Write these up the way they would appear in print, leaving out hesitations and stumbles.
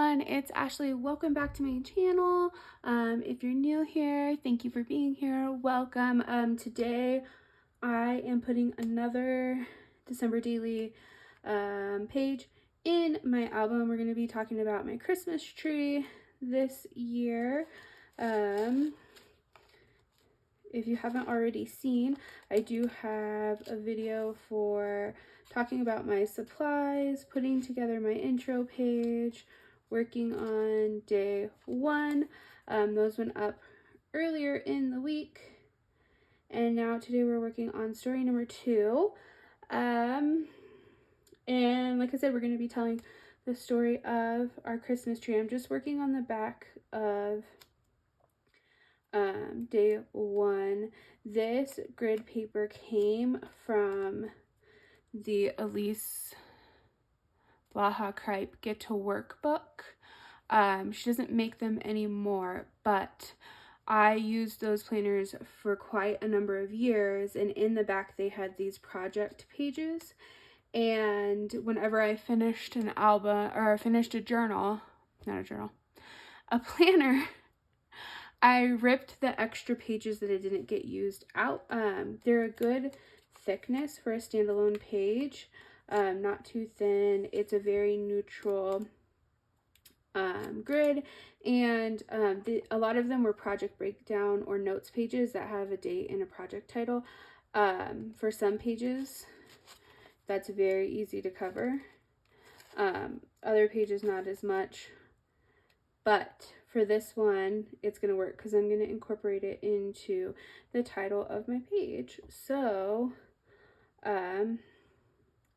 everyone, it's Ashley. Welcome back to my channel. If you're new here, thank you for being here. Welcome. Today I am putting another December daily page in my album. We're going to be talking about my Christmas tree this year. If you haven't already seen, I do have a video for talking about my supplies, putting together my intro page, working on day 1. Those went up earlier in the week. And now today we're working on story number 2. And like I said, we're going to be telling the story of our Christmas tree. I'm just working on the back of day 1. This grid paper came from the Elise Blaha Kripe Get to Work book. She doesn't make them anymore, but I used those planners for quite a number of years, and in the back they had these project pages, and whenever I finished an album, or finished a journal, not a journal, a planner, I ripped the extra pages that I didn't get used out. They're a good thickness for a standalone page, not too thin. It's a very neutral grid, and a lot of them were project breakdown or notes pages that have a date and a project title. For some pages, that's very easy to cover. Other pages, not as much. But for this one, it's going to work because I'm going to incorporate it into the title of my page. So,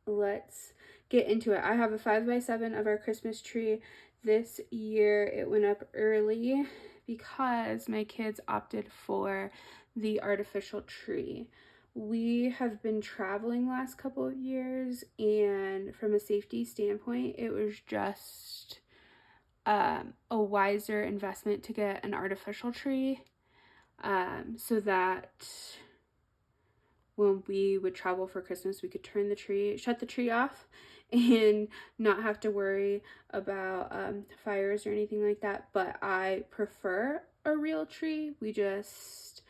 let's get into it. I have a 5x7 of our Christmas tree. This year, it went up early because my kids opted for the artificial tree. We have been traveling last couple of years, and from a safety standpoint, it was just a wiser investment to get an artificial tree, so that when we would travel for Christmas, we could shut the tree off and not have to worry about fires or anything like that. But I prefer a real tree. We just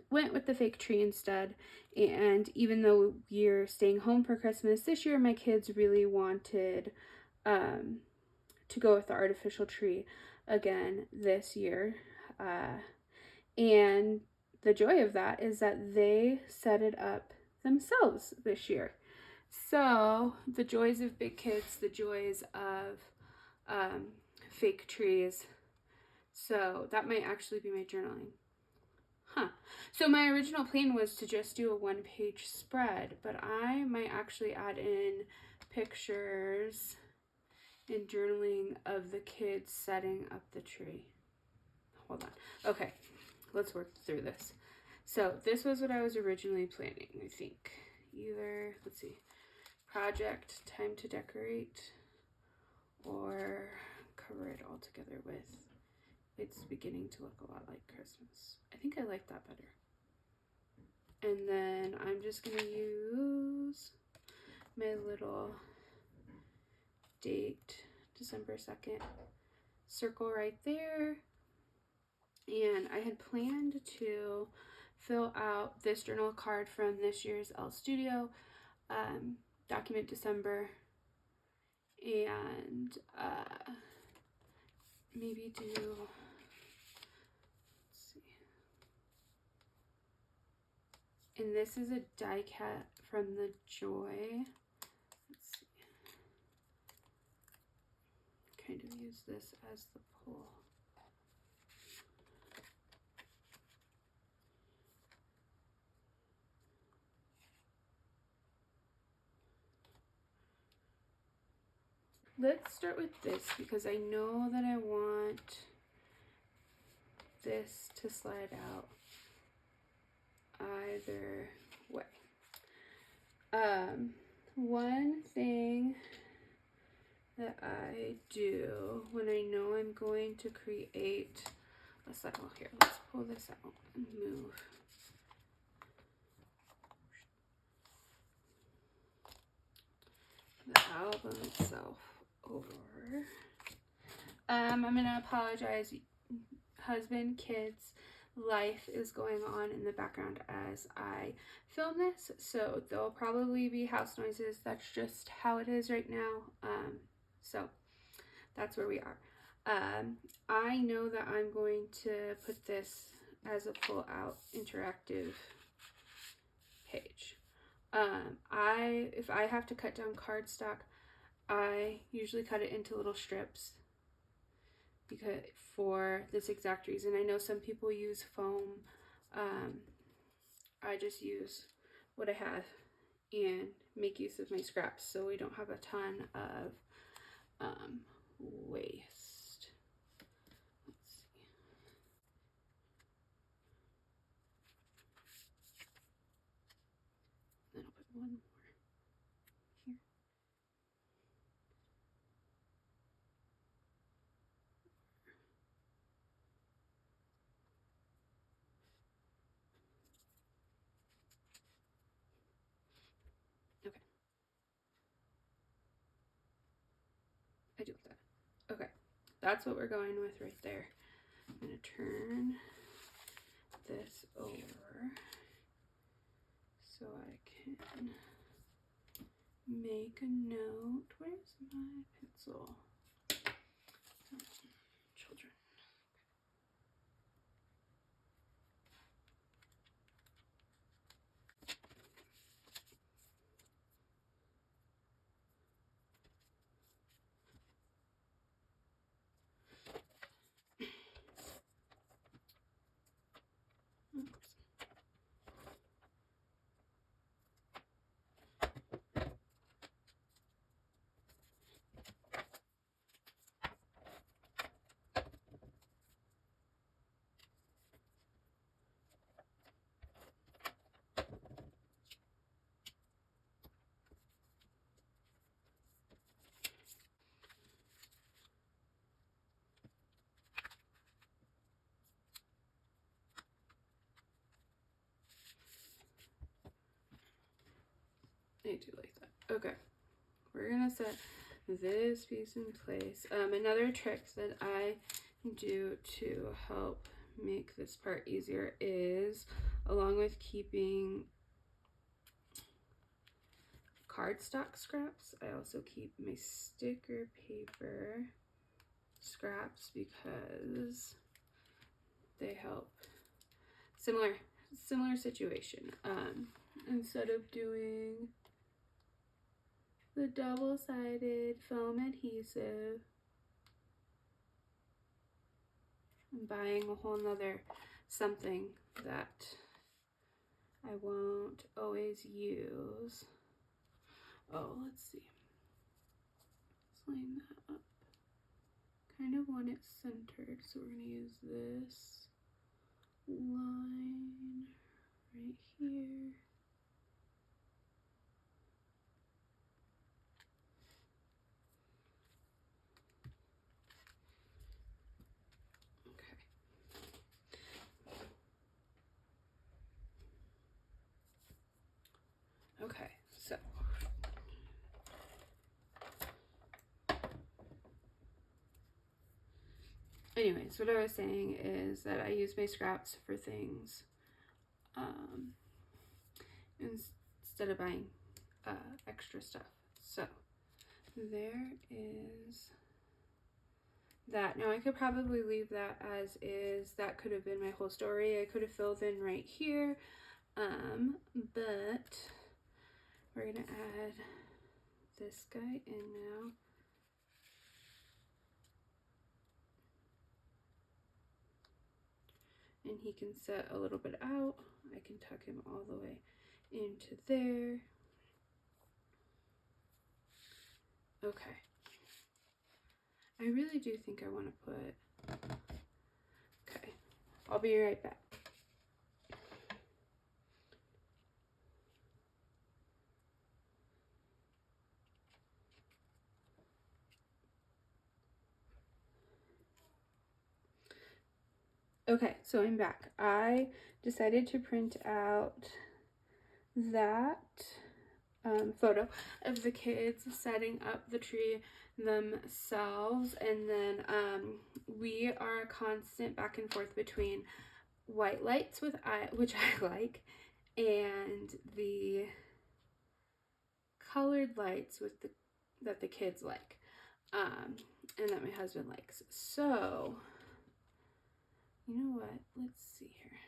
went with the fake tree instead. And even though we're staying home for Christmas this year, my kids really wanted to go with the artificial tree again this year. And the joy of that is that they set it up themselves this year. So the joys of big kids, the joys of fake trees. So that might actually be my journaling. So my original plan was to just do a 1-page spread, but I might actually add in pictures and journaling of the kids setting up the tree. Hold on. Okay, let's work through this. So this was what I was originally planning, I think. Either, let's see, project, time to decorate, or cover it all together with it's beginning to look a lot like Christmas. I think I like that better. And then I'm just going to use my little date, December 2nd, circle right there. And I had planned to fill out this journal card from this year's Elle Studio, document December, and maybe do, let's see, and this is a die cut from the Joy. Let's see, kind of use this as the pull. Let's start with this because I know that I want this to slide out either way. One thing that I do when I know I'm going to create a cycle here, let's pull this out and move. The album itself over. I'm gonna apologize. Husband, kids, life is going on in the background as I film this, so there'll probably be house noises. That's just how it is right now. So that's where we are. I know that I'm going to put this as a full out interactive page. If I have to cut down cardstock, I usually cut it into little strips because for this exact reason. I know some people use foam. I just use what I have and make use of my scraps so we don't have a ton of waste. Let's see. Then I'll put one more here. Okay. I do that. Okay. That's what we're going with right there. I'm going to turn this over so I can make a note. Where's my pencil? Children. Oops. I do like that. Okay, we're gonna set this piece in place. Another trick that I do to help make this part easier is, along with keeping cardstock scraps, I also keep my sticker paper scraps because they help. Similar situation. Instead of doing the double-sided foam adhesive, I'm buying a whole nother something that I won't always use. Oh, let's see. Let's line that up. Kind of want it centered, so we're gonna use this line right here. Okay, so anyways, what I was saying is that I use my scraps for things instead of buying extra stuff. So there is that. Now I could probably leave that as is. That could have been my whole story. I could have filled in right here, but we're gonna add this guy in now. And he can set a little bit out. I can tuck him all the way into there. Okay. I really do think I want to put, okay, I'll be right back. Okay, so I'm back. I decided to print out that photo of the kids setting up the tree themselves, and then we are a constant back and forth between white lights which I like, and the colored lights that the kids like, and that my husband likes. So you know what, let's see here,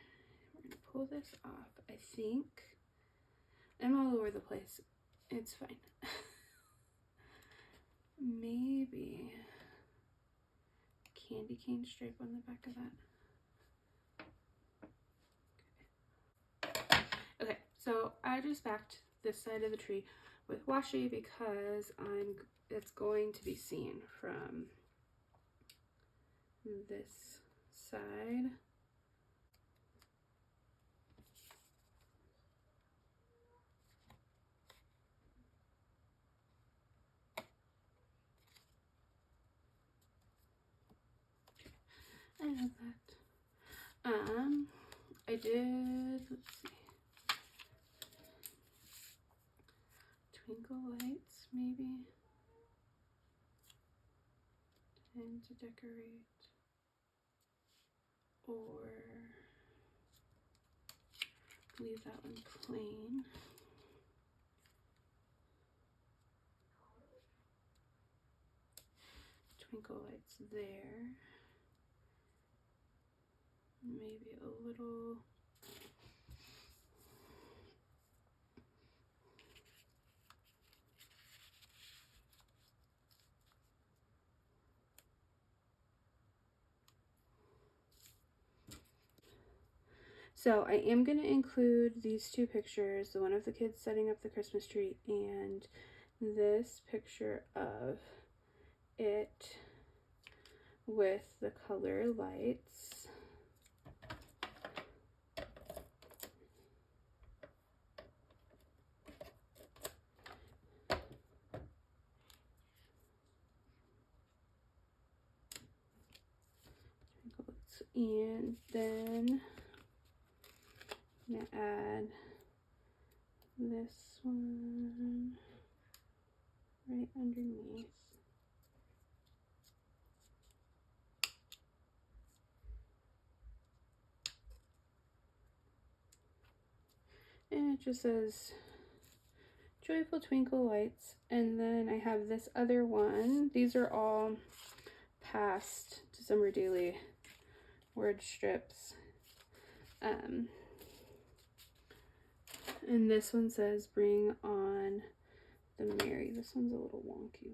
we're gonna pull this off. I think I'm all over the place, it's fine. Maybe candy cane stripe on the back of that. Okay, so I just backed this side of the tree with washi because it's going to be seen from this side. I have that. I did, let's see, twinkle lights maybe, and to decorate, or leave that one plain. Twinkle lights there. Maybe a little So I am going to include these two pictures, the one of the kids setting up the Christmas tree and this picture of it with the color lights. And then I'm going to add this one right underneath. And it just says Joyful Twinkle Lights. And then I have this other one. These are all past December Daily word strips. And this one says Bring On the Merry. This one's a little wonky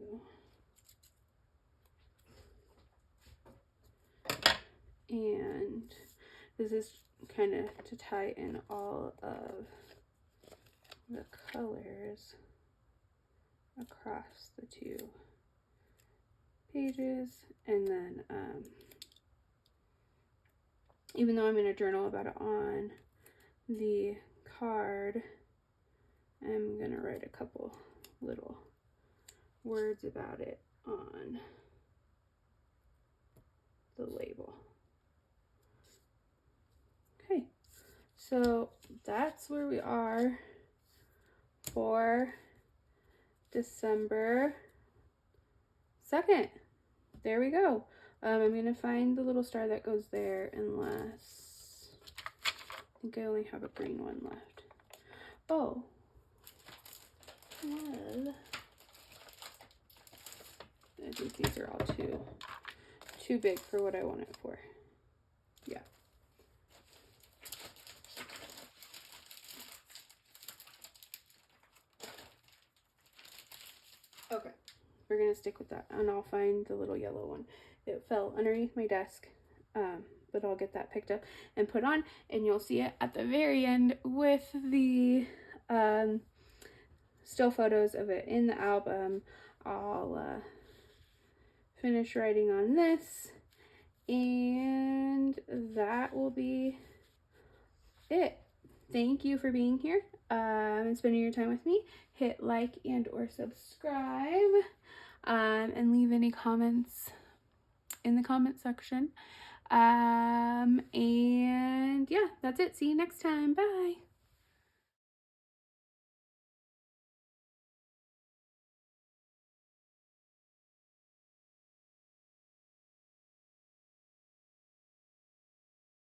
though. And this is kind of to tie in all of the colors across the two pages. And then even though I'm going to journal about it on the card, I'm going to write a couple little words about it on the label. Okay, so that's where we are for December 2nd. There we go. I'm going to find the little star that goes there, unless I think I only have a green one left. Oh, well, I think these are all too big for what I want it for. Yeah. Okay, we're gonna stick with that, and I'll find the little yellow one. It fell underneath my desk, but I'll get that picked up and put on, and you'll see it at the very end with the still photos of it in the album. I'll finish writing on this, and that will be it. Thank you for being here and spending your time with me. Hit like and or subscribe, and leave any comments in the comment section. And yeah, that's it. See you next time. Bye.